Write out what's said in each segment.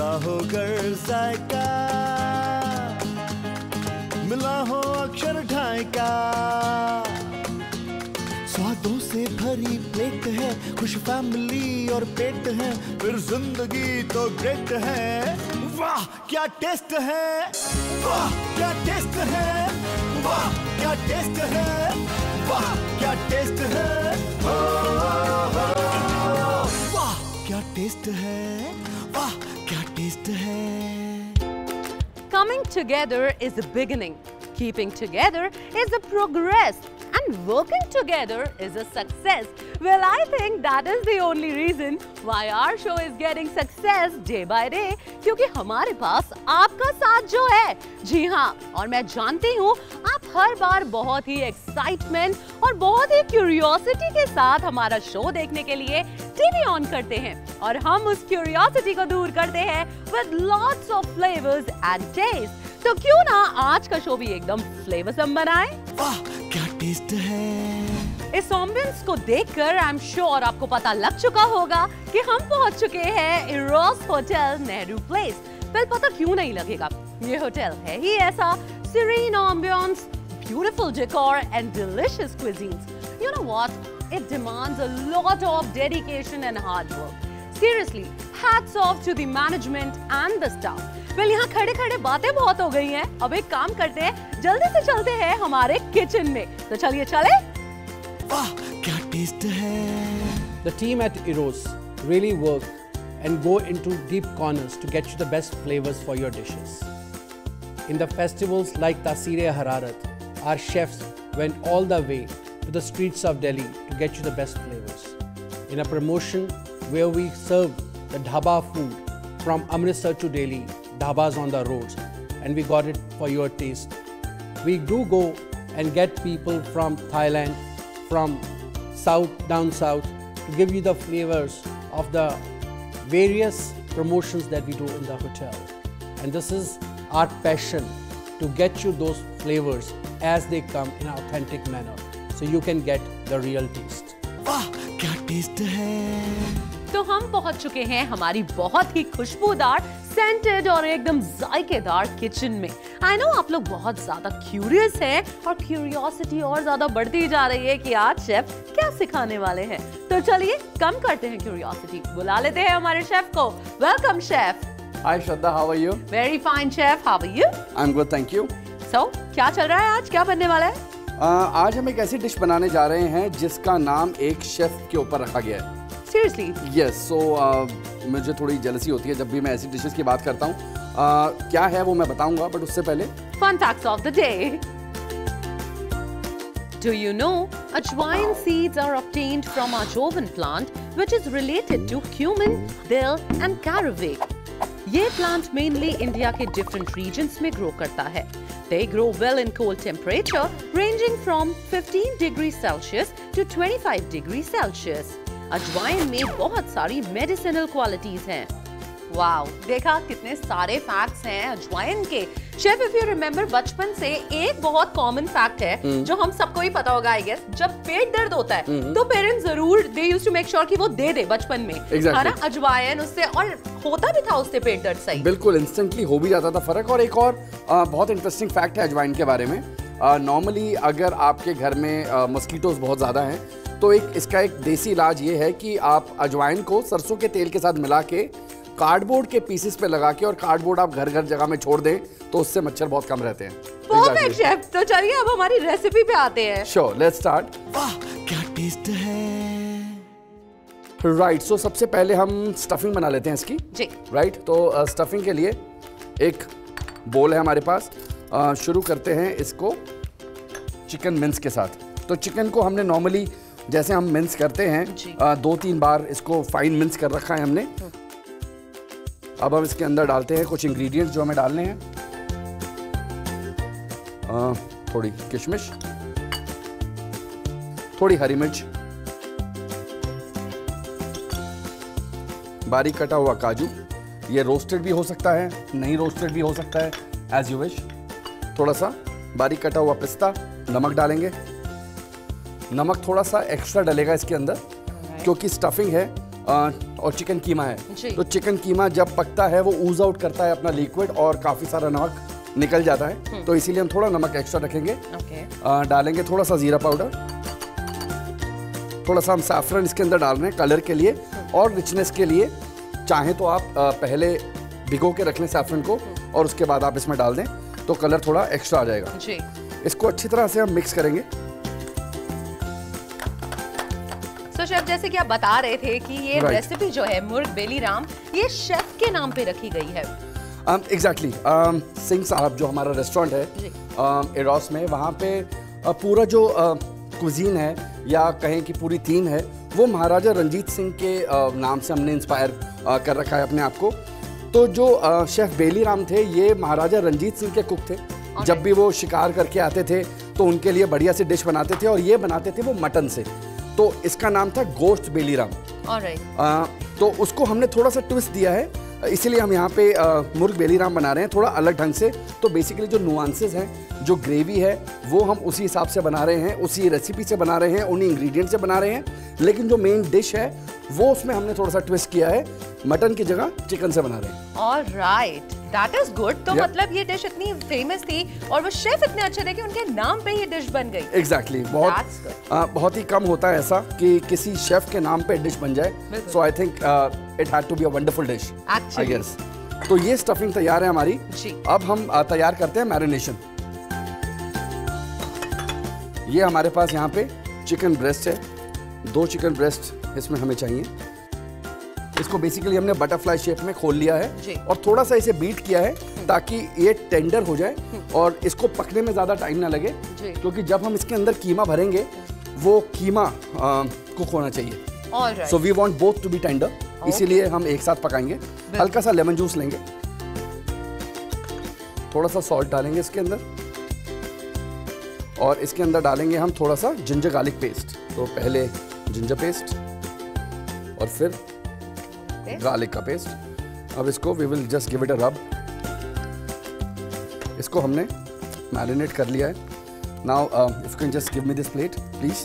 जुदा होकर जायका, मिला हो अक्षर ढाई का। स्वादों से भरी प्लेट है, खुश फैमिली और पेट है, फिर जिंदगी तो ग्रेट है। वाह क्या टेस्ट है, वाह क्या टेस्ट है, वाह क्या टेस्ट है, वाह क्या टेस्ट है, वाह क्या टेस्ट है, वाह क्या टेस्ट है। Coming together is the beginning, keeping together is the progress, and working together is a success. Well, I think that is the only reason why our show is getting success day by day, क्योंकि हमारे पास आपका साथ जो है। जी हाँ, और मैं जानती हूँ आप हर बार बहुत ही एक्साइटमेंट और बहुत ही क्यूरियोसिटी के साथ हमारा शो देखने के लिए टीवी ऑन करते हैं, और हम उस क्यूरियोसिटी को दूर करते हैं with lots of flavors and taste। तो क्यों ना आज का शो भी एकदम फ्लेवरसम बनाएं? वाह क्या टेस्ट है। इस एम्बियंस को देखकर आई एम श्योर आपको पता लग चुका होगा कि हम पहुंच चुके हैं Eros Hotel Nehru Place. Well पता क्यों नहीं लगेगा, ये होटल है ही ऐसा, serene ambience, beautiful decor and delicious cuisines. You know what, it demands a lot of dedication and hard work. Seriously, hats off to the management and the staff. Well, यहाँ खड़े-खड़े बातें बहुत हो गई हैं। अब एक काम करते हैं, जल्दी से चलते हैं हमारे किचन में। तो चलिए चले। वाह क्या टेस्ट है। The team at Eros really work and go into deep corners to get you the best flavors for your dishes. In the festivals like Taasir-e Hararat, our chefs went all the way to the streets of Delhi to get you the best flavors. In a promotion where we serve the dhaba food from Amritsar to Delhi, dhabas on the roads, and we got it for your taste. We do go and get people from Thailand, from down south, to give you the flavors of the various promotions that we do in the hotel. And this is our passion, to get you those flavors as they come in an authentic manner, so you can get the real taste. वाह क्या taste है। तो हम पहुंच चुके हैं हमारी बहुत ही खुशबूदार, सेंटेड और एकदम जायकेदार किचन में। आई नो आप लोग बहुत ज्यादा क्यूरियस हैं और क्यूरियोसिटी और ज्यादा बढ़ती जा रही है कि आज शेफ क्या सिखाने वाले हैं। तो चलिए कम करते हैं क्यूरियोसिटी, बुला लेते हैं हमारे शेफ को। Welcome chef. Hi Shraddha, how are you? Very fine chef, how are you? I'm good, thank you. So क्या चल रहा है आज, क्या बनने वाला है? आज हम एक ऐसी डिश बनाने जा रहे हैं जिसका नाम एक शेफ के ऊपर रखा गया है। Seriously? Yes, so मुझे थोड़ी जेलसी होती है जब भी मैं ऐसी डिशेस की बात करता हूँ। क्या है वो मैं बताऊंगा, बट उससे पहले Fun facts of the day. Do you know ajwain seeds are obtained from ajovan plant, which is related to cumin, dill and caraway. ये plant mainly India के different regions में grow करता है. They grow well in cold temperature, ranging from 15 degrees Celsius to 25 degrees Celsius. अजवाइन में बहुत सारी medicinal qualities हैं। वाओ, देखा कितने सारे फैक्ट्स हैं अजवाइन के। शेफ इफ यू रिमेम्बर, बचपन से एक बहुत कॉमन फैक्ट है जो हम सबको ही पता होगा आई गेस, जब पेट दर्द होता है तो पेरेंट्स जरूर they used to make sure कि वो दे दे बचपन में, है ना, अजवाइन उससे, और होता भी था उससे पेट दर्द सही। बिल्कुल इंस्टेंटली हो भी जाता था फर्क। और एक और बहुत इंटरेस्टिंग फैक्ट है अजवाइन के बारे में। नॉर्मली अगर आपके घर में मस्कीटोज बहुत ज़्यादा हैं तो इसका एक देसी इलाज ये है कि आप अजवाइन को सरसों के तेल के साथ मिला के कार्डबोर्ड के पीसेस पे लगा के, और कार्डबोर्ड आप घर घर जगह में छोड़ दें तो उससे मच्छर बहुत कम रहते हैं। Perfect chef. तो चलिए अब हमारी रेसिपी पे आते हैं। Sure, let's start. वाह क्या टेस्ट है। राइट, सो सबसे पहले हम स्टफिंग बना लेते हैं इसकी। जी। राइट, तो स्टफिंग के लिए एक बोल है हमारे पास। शुरू करते हैं इसको चिकन मिन्स के साथ। तो चिकन को हमने नॉर्मली जैसे हम मिन्स करते हैं 2-3 बार इसको फाइन मिन्स कर रखा है हमने। अब हम इसके अंदर डालते हैं कुछ इंग्रेडिएंट्स जो हमें डालने हैं। थोड़ी किशमिश, थोड़ी हरी मिर्च, बारीक कटा हुआ काजू, ये रोस्टेड भी हो सकता है, नहीं रोस्टेड भी हो सकता है, एज यू विश। थोड़ा सा बारीक कटा हुआ पिस्ता, नमक डालेंगे। नमक थोड़ा सा एक्स्ट्रा डलेगा इसके अंदर क्योंकि स्टफिंग है, और चिकन कीमा है, जी। तो चिकन कीमा जब पकता है वो ऊज आउट करता है अपना लिक्विड और काफ़ी सारा नमक निकल जाता है, तो इसीलिए हम थोड़ा नमक एक्स्ट्रा रखेंगे। ओके। डालेंगे थोड़ा सा जीरा पाउडर, थोड़ा सा हम सैफरन इसके अंदर डाल रहे हैं कलर के लिए और रिचनेस के लिए। चाहें तो आप पहले भिगो के रख लें सैफरन को और उसके बाद आप इसमें डाल दें तो कलर थोड़ा एक्स्ट्रा आ जाएगा जी। इसको अच्छी तरह से हम मिक्स करेंगे। तो शेफ, जैसे कि आप बता रहे थे कि ये Right. रेसिपी जो है मुर्ग बेलीराम, ये शेफ के नाम पे रखी गई है। एग्जैक्टली सिंह साहब जो हमारा रेस्टोरेंट है जी। एरोस में, वहाँ पे पूरा जो कुजीन है या कहें कि पूरी थीम है वो महाराजा रंजीत सिंह के नाम से हमने इंस्पायर कर रखा है अपने आप को। तो जो शेफ बेलीराम थे ये महाराजा रंजीत सिंह के कुक थे। जब भी वो शिकार करके आते थे तो उनके लिए बढ़िया सी डिश बनाते थे और ये बनाते थे वो मटन से, तो इसका नाम था गोश्त बेलीराम। ऑलराइट। तो उसको हमने थोड़ा सा ट्विस्ट दिया है, इसीलिए हम यहाँ पे मुर्ग बेलीराम बना रहे हैं थोड़ा अलग ढंग से। तो बेसिकली जो नुआंसेस हैं, जो ग्रेवी है वो हम उसी हिसाब से बना रहे हैं, उसी रेसिपी से बना रहे हैं, उन्हीं इंग्रेडिएंट से बना रहे हैं, लेकिन जो मेन डिश है वो उसमें हमने थोड़ा सा ट्विस्ट किया है, मटन की जगह चिकन से बना रहे हैं। Alright, that is good. तो Yeah. मतलब ये डिश इतनी फेमस थी और वो शेफ इतने अच्छे थे कि उनके नाम पे ये डिश बन गई। एग्जैक्टली That's बहुत ही कम होता है ऐसा कि किसी शेफ के नाम पे डिश बन जाए। बिल्कुल। So I think it had to be a wonderful dish I Actually. Guess. तो ये स्टफिंग तैयार है हमारी। जी। अब हम तैयार करते हैं मैरिनेशन। ये हमारे पास यहाँ पे चिकन ब्रेस्ट है, 2 चिकन ब्रेस्ट इसमें हमें चाहिए। इसको बेसिकली हमने बटरफ्लाई शेप में खोल लिया जी। है और थोड़ा सा इसे बीट किया है ताकि ये टेंडर हो जाए और इसको पकने में ज़्यादा टाइम ना लगे, जी। क्योंकि जब हम इसके अंदर कीमा भरेंगे वो कीमा कुक होना चाहिए। Alright. So we want both to be tender, इसीलिए हम एक साथ पकाएंगे। हल्का सा लेमन जूस लेंगे, थोड़ा सा सॉल्ट डालेंगे इसके अंदर और इसके अंदर डालेंगे हम थोड़ा सा जिंजर गार्लिक पेस्ट। तो पहले जिंजर पेस्ट और फिर गार्लिक का पेस्ट। अब इसको we will just give it a rub. इसको हमने मैरिनेट कर लिया है। Now if you can just give me this plate please.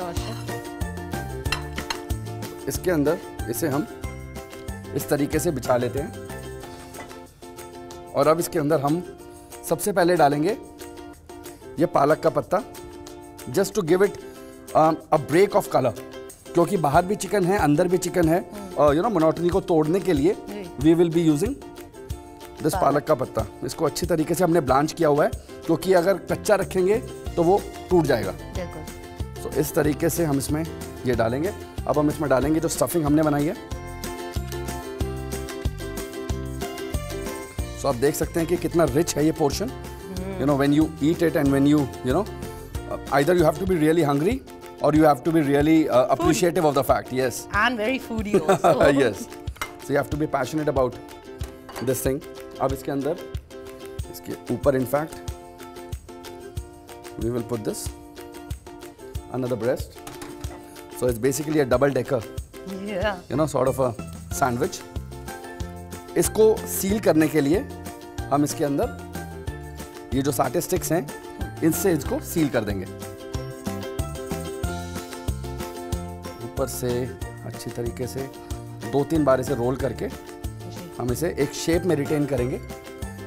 इसके अंदर इसे हम इस तरीके से बिछा लेते हैं और अब इसके अंदर हम सबसे पहले डालेंगे ये पालक का पत्ता, just to give it a break of colour, क्योंकि बाहर भी चिकन है अंदर भी चिकन है। यू नो मोनोटनी को तोड़ने के लिए we will be using this पालक का पत्ता। इसको अच्छी तरीके से हमने ब्लांच किया हुआ है, क्योंकि अगर कच्चा रखेंगे तो वो टूट जाएगा। तो इस तरीके से हम इसमें ये डालेंगे। अब हम इसमें डालेंगे जो स्टफिंग हमने बनाई है। सो आप देख सकते हैं कि कितना रिच है ये portion. You know when you eat it and when you know either you have to be really hungry or you have to be really appreciative of the fact. Yes. And very foodie also. Yes. So you have to be passionate about this thing. अब इसके अंदर, इसके ऊपर in fact, we will put this another breast. So it's basically a double decker. Yeah. You know, sort of a sandwich. इसको seal करने के लिए हम इसके अंदर ये जो साटे स्टिक्स हैं इनसे इसको सील कर देंगे। ऊपर से अच्छी तरीके से 2-3 बार इसे रोल करके हम इसे एक शेप में रिटेन करेंगे,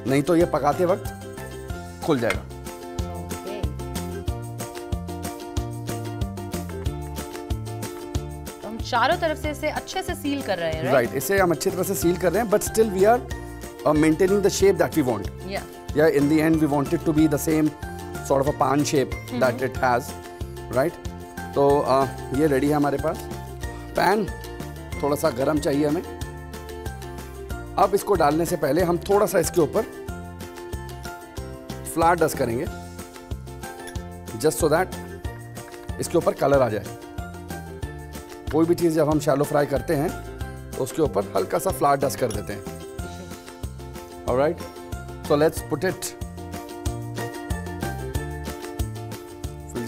नहीं तो ये पकाते वक्त खुल जाएगा। Okay. तो हम चारों तरफ से इसे अच्छे से सील कर रहे हैं, राइट, इसे हम अच्छी तरह से सील कर रहे हैं, but still we are maintaining the shape that we want. या in the end we want it to be the same sort of a pan shape that it has, right? तो ये रेडी है हमारे पास। Pan थोड़ा सा गरम चाहिए हमें। अब इसको डालने से पहले हम थोड़ा सा इसके ऊपर फ्लावर डस्ट करेंगे, जस्ट सो दैट इसके ऊपर कलर आ जाए। कोई भी चीज़ जब हम शैलो फ्राई करते हैं तो उसके ऊपर हल्का सा फ्लावर डस्ट कर देते हैं। Alright, so let's put it,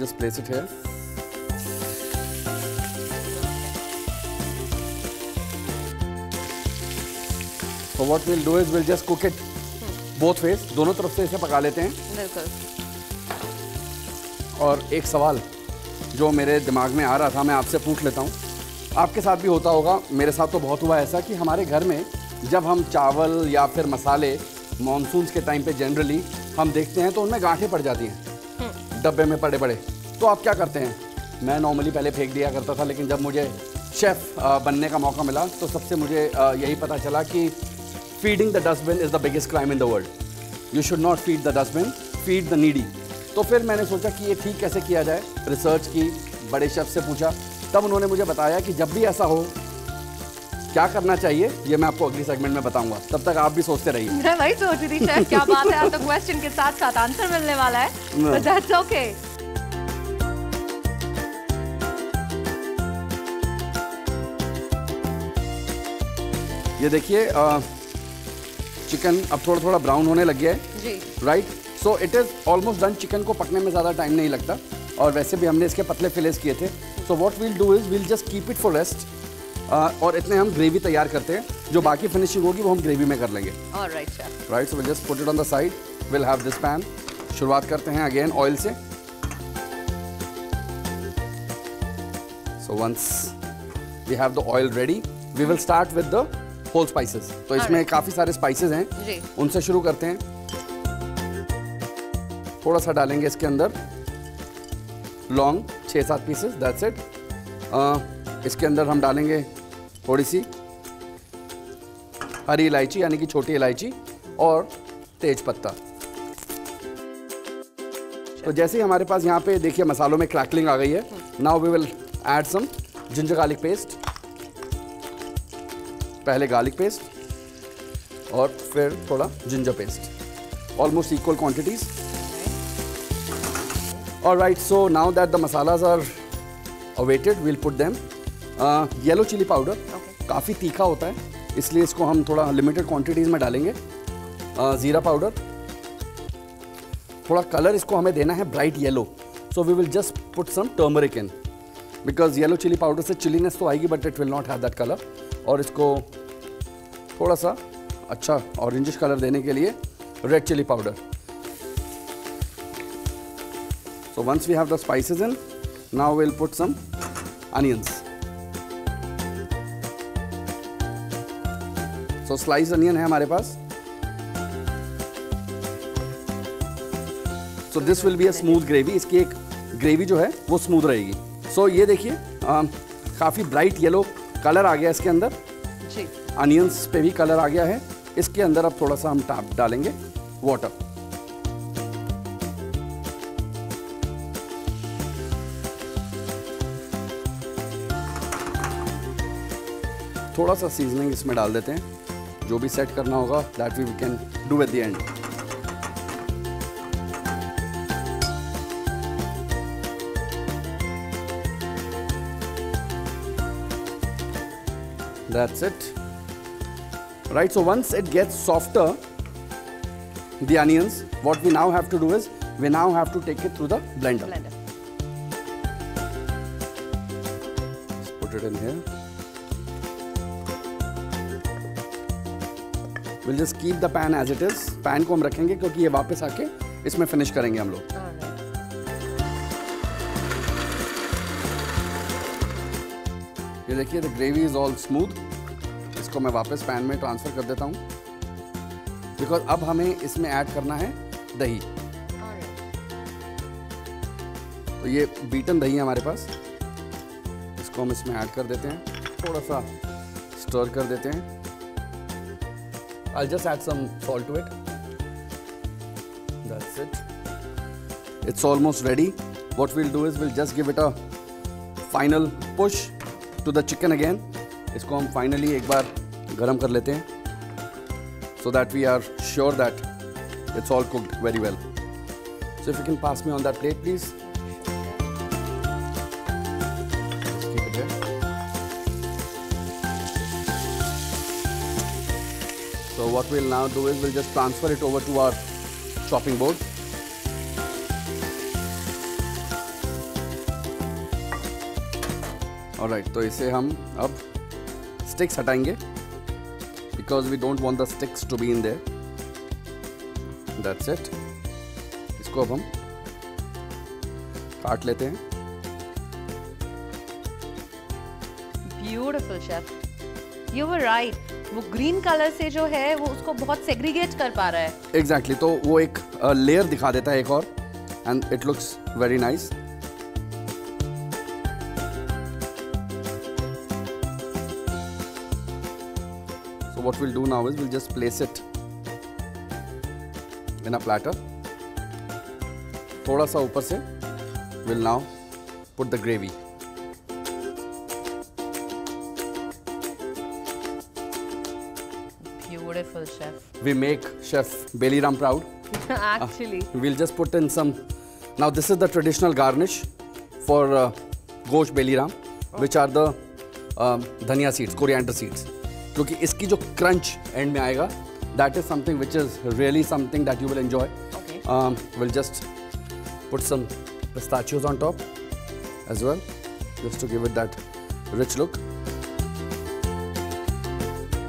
just place it here. So what we'll do is we'll just cook it both ways. दोनों तरफ से इसे पका लेते हैं। बिल्कुल। और एक सवाल जो मेरे दिमाग में आ रहा था मैं आपसे पूछ लेता हूँ आपके साथ भी होता होगा, मेरे साथ तो बहुत हुआ ऐसा कि हमारे घर में जब हम चावल या फिर मसाले मॉनसून्स के टाइम पे जनरली हम देखते हैं तो उनमें गांठें पड़ जाती हैं डब्बे में पड़े पड़े। तो आप क्या करते हैं? मैं नॉर्मली पहले फेंक दिया करता था, लेकिन जब मुझे शेफ़ बनने का मौका मिला तो सबसे मुझे यही पता चला कि feeding the dustbin is the biggest crime in the world. You should not feed the dustbin, feed the needy. तो फिर मैंने सोचा कि ये ठीक कैसे किया जाए, रिसर्च की, बड़े शेफ़ से पूछा, तब उन्होंने मुझे बताया कि जब भी ऐसा हो क्या करना चाहिए, ये मैं आपको अगली सेगमेंट में बताऊंगा। तब तक आप भी सोचते रहिए। मैं वही सोच रही थी शेफ, क्या बात है, आप तो क्वेश्चन के साथ साथ आंसर मिलने वाला है, but that's okay। ये देखिए चिकन अब थोड़ा थोड़ा ब्राउन होने लग गया है जी, right. So it is almost done. Chicken को पकने में ज़्यादा टाइम नहीं लगता, और वैसे भी हमने इसके पतले फिलेस किए थे। So what we'll do is we'll just keep it for rest, और इतने हम ग्रेवी तैयार करते हैं। जो बाकी फिनिशिंग होगी वो हम ग्रेवी में कर लेंगे। Alright chef. Right, so we'll just put it on the side. We'll have this pan. शुरुआत करते हैं अगेन ऑयल से। So once we have the oil ready, we will start with the whole spices. तो इसमें काफ़ी सारे spices हैं जी, उनसे शुरू करते हैं। थोड़ा सा डालेंगे इसके अंदर लौंग, 6-7 पीसेस, दैट्स इट। इसके अंदर हम डालेंगे थोड़ी सी हरी इलायची यानी कि छोटी इलायची और तेज पत्ता। तो जैसे ही हमारे पास यहाँ पे देखिए मसालों में क्रैकलिंग आ गई है, now we will add some ginger garlic paste. पहले गार्लिक पेस्ट और फिर थोड़ा ginger paste, almost equal quantities. Alright, so now that the masalas are awaited, we'll put them yellow chilli powder. काफ़ी तीखा होता है इसलिए इसको हम थोड़ा लिमिटेड क्वांटिटीज़ में डालेंगे। ज़ीरा पाउडर, थोड़ा कलर इसको हमें देना है bright yellow, so we will just put some turmeric in, because yellow chilli powder से चिलीनेस तो आएगी but it will not have that colour. और इसको थोड़ा सा अच्छा ऑरेंजिश कलर देने के लिए red chilli powder. So once we have the spices in, now we'll put some onions. So sliced onion है हमारे पास। So this will be a smooth gravy. इसकी एक ग्रेवी जो है वो स्मूथ रहेगी। So ये देखिए काफ़ी ब्राइट येलो कलर आ गया इसके अंदर जी, अनियंस पे भी कलर आ गया है। इसके अंदर अब थोड़ा सा हम डालेंगे वाटर। थोड़ा सा सीजनिंग इसमें डाल देते हैं, जो भी सेट करना होगा that we can do at the end. That's it. Right, so once it gets softer, the onions, what we now have to do is, we now have to take it through the blender. Just put it in here. We'll just keep the pan as it is. Pan को हम रखेंगे क्योंकि ये वापस आके इसमें finish करेंगे हम लोग। ये देखिए the gravy is all smooth. इसको मैं वापस पैन में ट्रांसफ़र कर देता हूँ, बिकॉज अब हमें इसमें ऐड करना है दही। तो ये बीटन दही है हमारे पास, इसको हम इसमें ऐड कर देते हैं, थोड़ा सा स्टर कर देते हैं। I'll just add some salt to it. That's it. It's almost ready. What we'll do is we'll just give it a final push to the chicken again. इसको हम finally एक बार गरम कर लेते हैं, so that we are sure that it's all cooked very well. So if you can pass me on that plate, please. Just keep it there. So what we'll now do is we'll just transfer it over to our chopping board. Alright, तो इसे हम अब sticks हटाएंगे because we don't want the sticks to be in there. That's it. इसको अब हम काट लेते हैं। Beautiful chef, you were right. वो ग्रीन कलर से जो है वो उसको बहुत सेग्रीगेट कर पा रहा है। एग्जैक्टली, तो वो एक लेयर दिखा देता है एक और, and it looks very nice. So what we'll do now is we'll just place it in a platter. थोड़ा सा ऊपर से we'll now put the gravy. Beautiful, chef. We make Chef Beliram proud. Actually. We'll just put in some. Now this is the traditional garnish for Gosht Beliram, which are the dhania seeds, coriander seeds. क्योंकि इसकी जो crunch end में आएगा, that is something which is really something that you will enjoy. Okay. We'll just put some pistachios on top as well, just to give it that rich look.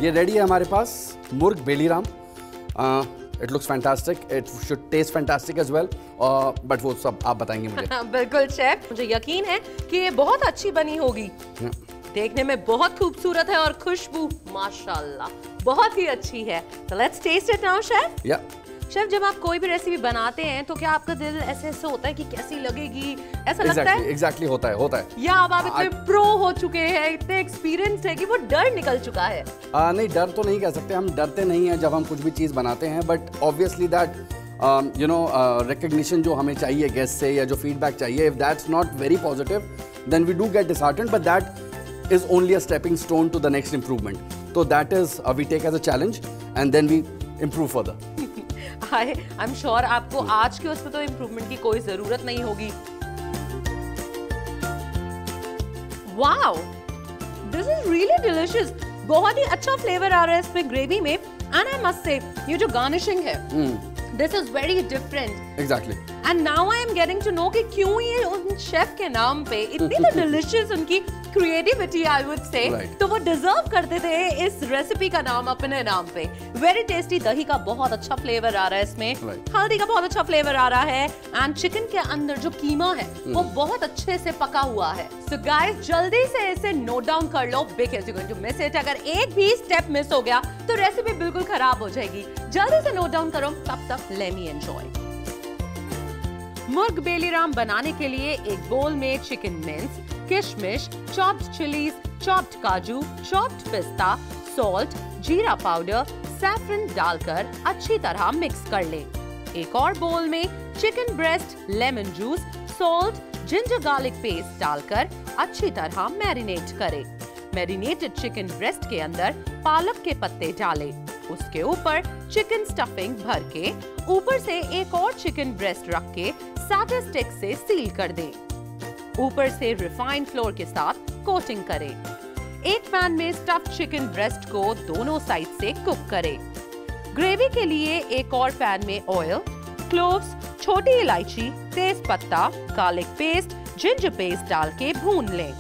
ये ready है हमारे पास Murg Beliram. It looks fantastic, it should taste fantastic as well, but वो सब आप बताएंगे मुझे। बिल्कुल शेफ, मुझे यकीन है कि ये बहुत अच्छी बनी होगी। देखने में बहुत खूबसूरत है और खुशबू माशाल्लाह बहुत ही अच्छी है। तो let's taste it now chef. Yeah chef, जब आप कोई भी रेसिपी बनाते हैं तो क्या आपका दिल ऐसे होता है कि कैसी लगेगी, ऐसा लगता है? एग्जैक्टली होता है। या अब आप इतने प्रो हो चुके हैं, इतने एक्सपीरियंस्ड है कि वो डर निकल चुका है? नहीं, डर तो नहीं कह सकते, हम डरते नहीं हैं जब हम कुछ भी चीज़ बनाते हैं, बट ऑब्वियसली दैट रिकग्निशन जो हमें चाहिए गेस्ट से या जो फीडबैक चाहिए, if that's not very positive then we do get disheartened, but that is only a stepping stone to the next improvement. तो that is we take as a challenge and then we improve further. I am sure आपको आज के उस पर तो improvement की कोई जरूरत नहीं होगी। Wow, this is really delicious. बहुत ही अच्छा फ्लेवर आ रहा है इसमें ग्रेवी में, एंड आई मस्ट से ये जो गार्निशिंग है this is very different. Exactly. And now I am getting to know कि क्यों ये उन शेफ के नाम पे इतनी तो डिलिशियस उनकी क्रिएटिविटी आई वुड से, तो वो डिजर्व करते थे इस रेसिपी का नाम अपने नाम पे। वेरी टेस्टी, दही का बहुत अच्छा फ्लेवर आ रहा है इसमें, हल्दी का बहुत अच्छा फ्लेवर आ रहा है, एंड चिकन के अंदर जो कीमा है वो बहुत अच्छे से पका हुआ है। सो गाइस, जल्दी से इसे नोट डाउन कर लो because you are going to miss it. अगर एक भी स्टेप मिस हो गया तो रेसिपी बिल्कुल खराब हो जाएगी। जल्दी से नोट डाउन करो, तब तक लेट मी एंजॉय। मुर्ग बेलीराम बनाने के लिए एक बोल में चिकन मिंस, किशमिश, चॉप्ड चिलीज, चॉप्ड काजू, चॉप्ड पिस्ता, सॉल्ट, जीरा पाउडर, सैफरन डालकर अच्छी तरह मिक्स कर लें। एक और बोल में chicken breast, lemon juice, salt, ginger garlic paste डालकर अच्छी तरह मैरिनेट करें। मैरिनेटेड चिकन ब्रेस्ट के अंदर पालक के पत्ते डालें। उसके ऊपर चिकन स्टफिंग भर के ऊपर से एक और चिकन ब्रेस्ट रख के साटे स्टिक से सील कर दें। ऊपर से रिफाइंड फ्लोर के साथ कोटिंग करें। एक पैन में स्टफ्ड चिकन ब्रेस्ट को दोनों साइड से कुक करें। ग्रेवी के लिए एक और पैन में ऑयल, क्लोव्स, छोटी इलायची, तेज पत्ता, गार्लिक पेस्ट, जिंजर पेस्ट डाल के भून लें।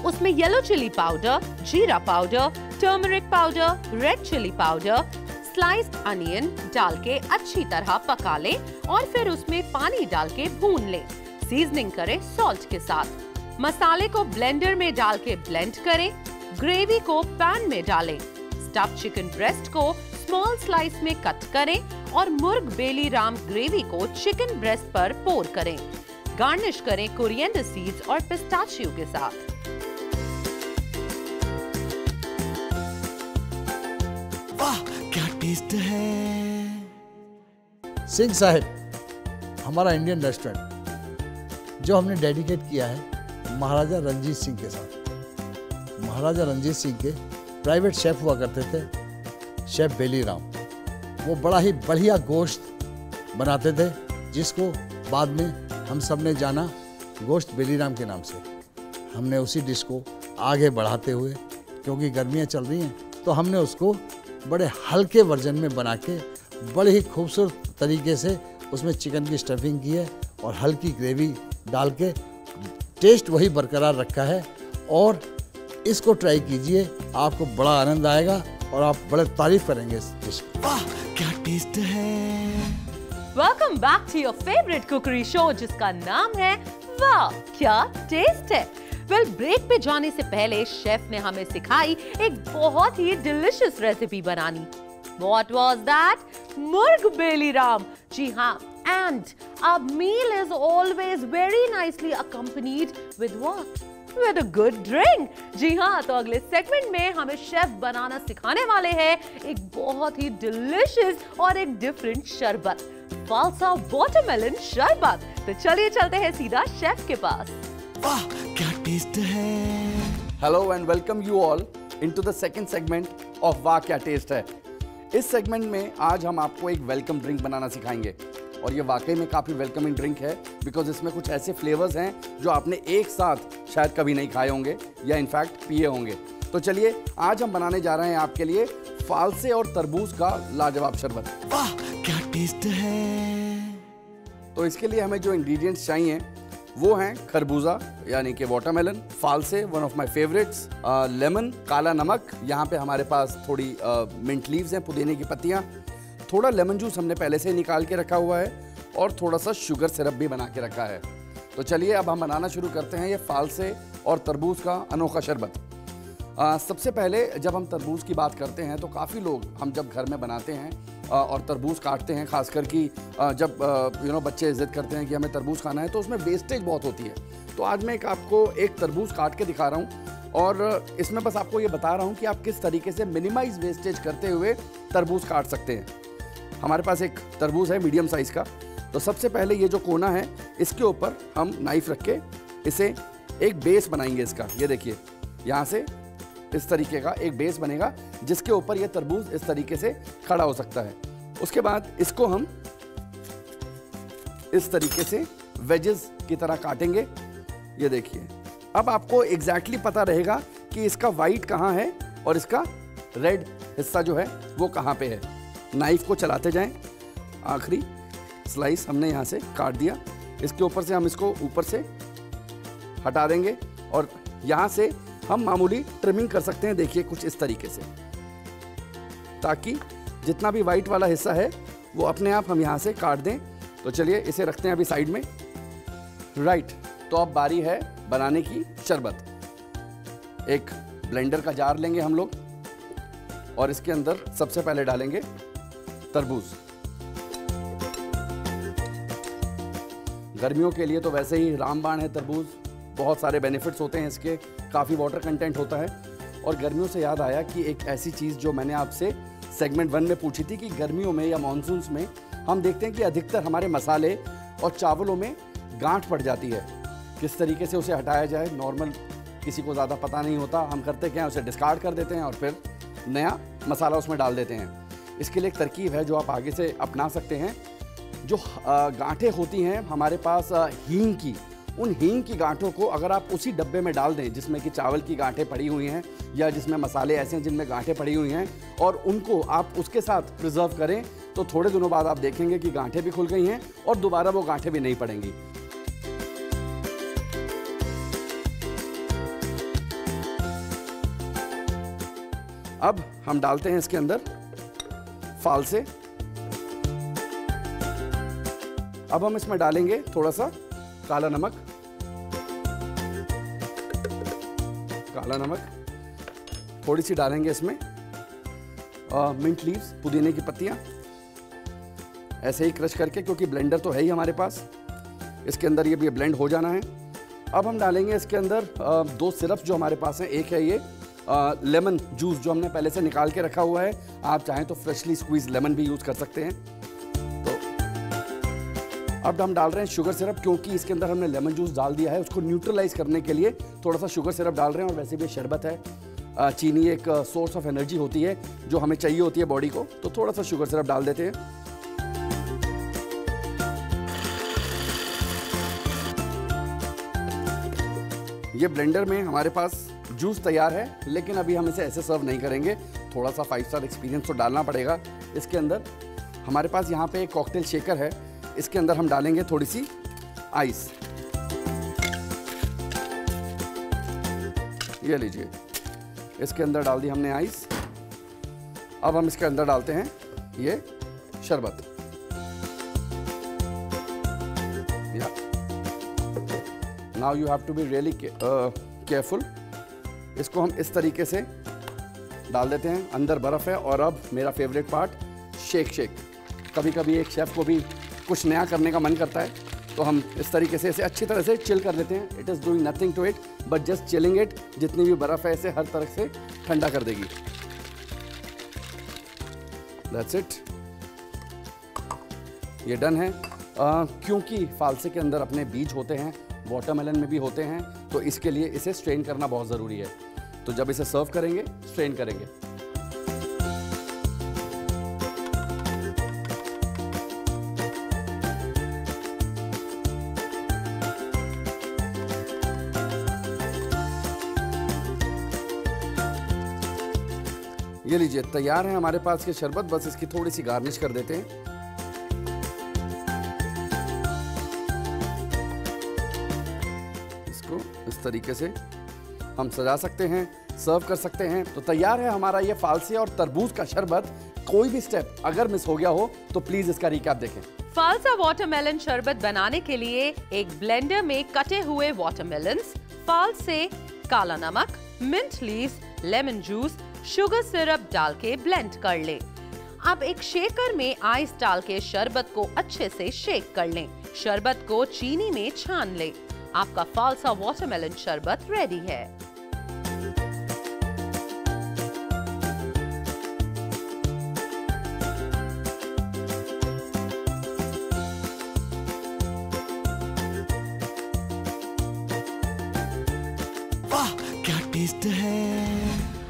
उसमें येलो चिली पाउडर, जीरा powder, turmeric powder, red chilli powder, sliced onion डाल के अच्छी तरह पका लें और फिर उसमें पानी डाल के भून लें। सीजनिंग करें सॉल्ट के साथ। मसाले को ब्लेंडर में डाल के ब्लेंड करें। ग्रेवी को पैन में डालें। स्टफ्ड चिकन ब्रेस्ट को स्मॉल स्लाइस में कट करें और मुर्ग बेलीराम ग्रेवी को चिकन ब्रेस्ट पर पोर करें। गार्निश करें कोरिएंडर सीड्स और पिस्ताचियो के साथ। क्या टेस्ट है। सिंह साहिब हमारा इंडियन रेस्टोरेंट जो हमने डेडिकेट किया है महाराजा रंजीत सिंह के साथ। महाराजा रंजीत सिंह के प्राइवेट शेफ हुआ करते थे, शेफ बेलीराम। वो बड़ा ही बढ़िया गोश्त बनाते थे जिसको बाद में हम सब ने जाना गोश्त बेलीराम के नाम से। हमने उसी डिश को आगे बढ़ाते हुए, क्योंकि गर्मियाँ चल रही हैं, तो हमने उसको बड़े हल्के वर्जन में बना के बड़े ही खूबसूरत तरीके से उसमें चिकन की स्टफिंग की है और हल्की ग्रेवी डाल के टेस्ट वही बरकरार रखा है। और इसको ट्राई कीजिए, आपको बड़ा आनंद आएगा और आप बड़े तारीफ करेंगे इस डिश की। वाह क्या टेस्ट है। Welcome back to your favourite cookery show जिसका नाम है वाह क्या टेस्ट है। वेल, ब्रेक पे जाने से पहले शेफ ने हमें सिखाई एक बहुत ही डिलिशियस रेसिपी बनानी। What was that? मुर्ग बेली राम। जी हाँ, and our meal is always very nicely accompanied with what? With a good drink। जी हाँ, तो अगले सेगमेंट में हमें शेफ बनाना सिखाने वाले हैं एक बहुत ही डिलिशियस और एक डिफरेंट शरबत, फालसा वाटरमेलन शरबत। तो चलिए चलते हैं सीधा शेफ के पास। वाह क्या टेस्ट है। Hello and welcome you all into the second segment of वाह क्या टेस्ट है। इस सेगमेंट में आज हम आपको एक वेलकम ड्रिंक बनाना सिखाएंगे और ये वाकई में काफ़ी वेलकमिंग ड्रिंक है बिकॉज इसमें कुछ ऐसे फ्लेवर्स हैं जो आपने एक साथ शायद कभी नहीं खाए होंगे या इनफैक्ट पिए होंगे। तो चलिए आज हम बनाने जा रहे हैं आपके लिए फालसे और तरबूज का लाजवाब शरबत। वाह क्या टेस्ट है। तो इसके लिए हमें जो इंग्रेडिएंट्स चाहिए वो हैं खरबूजा यानी कि वाटरमेलन, फालसे one of my favourites, lemon, काला नमक, यहाँ पे हमारे पास थोड़ी मिंट लीव्स हैं, पुदीने की पत्तियाँ, थोड़ा लेमन जूस हमने पहले से निकाल के रखा हुआ है और थोड़ा सा शुगर सिरप भी बना के रखा है। तो चलिए अब हम बनाना शुरू करते हैं ये फालसे और तरबूज का अनोखा शरबत। सबसे पहले जब हम तरबूज की बात करते हैं तो काफ़ी लोग हम जब घर में बनाते हैं और तरबूज काटते हैं, खासकर कि जब बच्चे ज़िद करते हैं कि हमें तरबूज खाना है तो उसमें वेस्टेज बहुत होती है। तो आज मैं आपको एक तरबूज काट के दिखा रहा हूँ और इसमें बस आपको ये बता रहा हूँ कि आप किस तरीके से मिनिमाइज वेस्टेज करते हुए तरबूज काट सकते हैं। हमारे पास एक तरबूज है मीडियम साइज़ का। तो सबसे पहले ये जो कोना है इसके ऊपर हम नाइफ रख के इसे एक बेस बनाएंगे इसका। ये देखिए यहाँ से इस तरीके का एक बेस बनेगा जिसके ऊपर ये तरबूज इस तरीके से खड़ा हो सकता है। उसके बाद इसको हम इस तरीके से वेजेस की तरह काटेंगे। ये देखिए अब आपको एग्जैक्टली पता रहेगा कि इसका वाइट कहाँ है और इसका रेड हिस्सा जो है वो कहाँ पे है। नाइफ को चलाते जाएं। आखिरी स्लाइस हमने यहाँ से काट दिया, इसके ऊपर से हम इसको ऊपर से हटा देंगे और यहाँ से हम मामूली ट्रिमिंग कर सकते हैं। देखिए कुछ इस तरीके से, ताकि जितना भी वाइट वाला हिस्सा है वो अपने आप हम यहाँ से काट दें। तो चलिए इसे रखते हैं अभी साइड में। राइट, तो अब बारी है बनाने की शरबत। एक ब्लेंडर का जार लेंगे हम लोग और इसके अंदर सबसे पहले डालेंगे तरबूज। गर्मियों के लिए तो वैसे ही रामबाण है तरबूज, बहुत सारे बेनिफिट्स होते हैं इसके, काफ़ी वाटर कंटेंट होता है। और गर्मियों से याद आया कि एक ऐसी चीज़ जो मैंने आपसे सेगमेंट 1 में पूछी थी कि गर्मियों में या मानसून्स में हम देखते हैं कि अधिकतर हमारे मसाले और चावलों में गांठ पड़ जाती है। किस तरीके से उसे हटाया जाए, नॉर्मल किसी को ज़्यादा पता नहीं होता। हम करते क्या, उसे डिस्कार्ड कर देते हैं और फिर नया मसाला उसमें डाल देते हैं। इसके लिए एक तरकीब है जो आप आगे से अपना सकते हैं। जो गांठें होती हैं हमारे पास हींग की, उन हींग की गांठों को अगर आप उसी डब्बे में डाल दें जिसमें कि चावल की गांठें पड़ी हुई हैं या जिसमें मसाले ऐसे हैं जिनमें गांठें पड़ी हुई हैं, और उनको आप उसके साथ प्रिजर्व करें, तो थोड़े दिनों बाद आप देखेंगे कि गांठें भी खुल गई हैं और दोबारा वो गांठें भी नहीं पड़ेंगी। अब हम डालते हैं इसके अंदर फालसे। अब हम इसमें डालेंगे थोड़ा सा काला नमक। काला नमक थोड़ी सी डालेंगे इसमें, मिंट लीव्स, पुदीने की पत्तियां ऐसे ही क्रश करके, क्योंकि ब्लेंडर तो है ही हमारे पास, इसके अंदर ये भी ब्लेंड हो जाना है। अब हम डालेंगे इसके अंदर 2 सिरप जो हमारे पास हैं। एक है ये लेमन जूस जो हमने पहले से निकाल के रखा हुआ है, आप चाहें तो फ्रेशली स्क्वीज लेमन भी यूज़ कर सकते हैं। तो अब हम डाल रहे हैं शुगर सिरप, क्योंकि इसके अंदर हमने लेमन जूस डाल दिया है, उसको न्यूट्रलाइज करने के लिए थोड़ा सा शुगर सिरप डाल रहे हैं। और वैसे भी शरबत है, चीनी एक सोर्स ऑफ एनर्जी होती है जो हमें चाहिए होती है बॉडी को, तो थोड़ा सा शुगर सिरप डाल देते हैं। ये ब्लेंडर में हमारे पास जूस तैयार है, लेकिन अभी हम इसे ऐसे सर्व नहीं करेंगे, थोड़ा सा 5 स्टार एक्सपीरियंस तो डालना पड़ेगा। इसके अंदर हमारे पास यहाँ पे एक कॉकटेल शेकर है, इसके अंदर हम डालेंगे थोड़ी सी आइस। ये लीजिए, इसके अंदर डाल दी हमने आइस। अब हम इसके अंदर डालते हैं ये शरबत। Now you have to be really careful. इसको हम इस तरीके से डाल देते हैं, अंदर बर्फ़ है। और अब मेरा फेवरेट पार्ट, शेक। कभी कभी एक शेफ़ को भी कुछ नया करने का मन करता है, तो हम इस तरीके से इसे अच्छी तरह से चिल कर देते हैं। It is doing nothing to it but just chilling it. जितनी भी बर्फ़ है इसे हर तरह से ठंडा कर देगी। दैट्स इट, ये डन है। क्योंकि फालसे के अंदर अपने बीज होते हैं, वाटरमेलन में भी होते हैं, तो इसके लिए इसे स्ट्रेन करना बहुत ज़रूरी है। तो जब इसे सर्व करेंगे स्ट्रेन करेंगे। ये लीजिए, तैयार है हमारे पास के शरबत। बस इसकी थोड़ी सी गार्निश कर देते हैं। इसको इस तरीके से हम सजा सकते हैं, सर्व कर सकते हैं। तो तैयार है हमारा ये फालसे और तरबूज का शरबत। कोई भी स्टेप अगर मिस हो गया हो तो प्लीज इसका रिकैप देखें। फालसा वाटरमेलन शरबत बनाने के लिए एक ब्लेंडर में कटे हुए वाटरमेलन्स, फालसे, काला नमक, mint leaves, lemon juice, sugar syrup डाल के ब्लेंड कर ले। अब एक शेकर में आइस डाल के शरबत को अच्छे से शेक कर लें। शरबत को चीनी में छान ले। आपका फालसा वाटरमेलन शरबत रेडी है। वाह क्या टेस्ट है।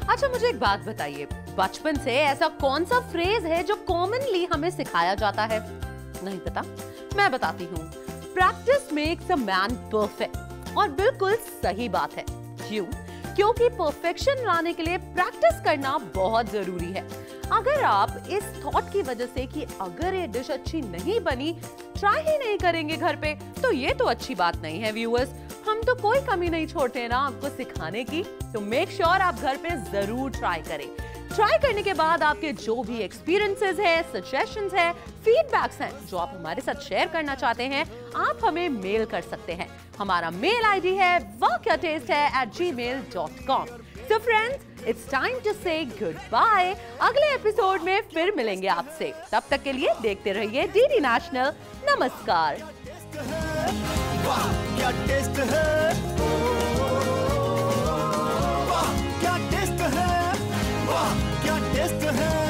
अच्छा मुझे एक बात बताइए, बचपन से ऐसा कौन सा फ्रेज है जो कॉमनली हमें सिखाया जाता है? नहीं पता? मैं बताती हूँ। Practice makes a man perfect. और बिल्कुल सही बात है। क्यों? क्योंकि परफेक्शन लाने के लिए प्रैक्टिस करना बहुत जरूरी है। अगर आप इस थॉट की वजह से कि अगर ये डिश अच्छी नहीं बनी, ट्राई ही नहीं करेंगे घर पे, तो ये तो अच्छी बात नहीं है व्यूअर्स। हम तो कोई कमी नहीं छोड़ते ना आपको सिखाने की। तो मेक श्योर आप घर पे जरूर ट्राई करें। ट्राई करने के बाद आपके जो भी एक्सपीरियंसेस है, सजेशंस है, फीडबैक्स हैं जो आप हमारे साथ शेयर करना चाहते हैं, आप हमें मेल कर सकते हैं। हमारा मेल आईडी है wahkyatastethai@gmail.com। So friends, it's time to say goodbye। अगले एपिसोड में फिर मिलेंगे आपसे। तब तक के लिए देखते रहिए डीडी नेशनल। नमस्कार। वाह क्या टेस्ट है। वाह क्या टेस्ट है। वाह क्या टेस्ट है।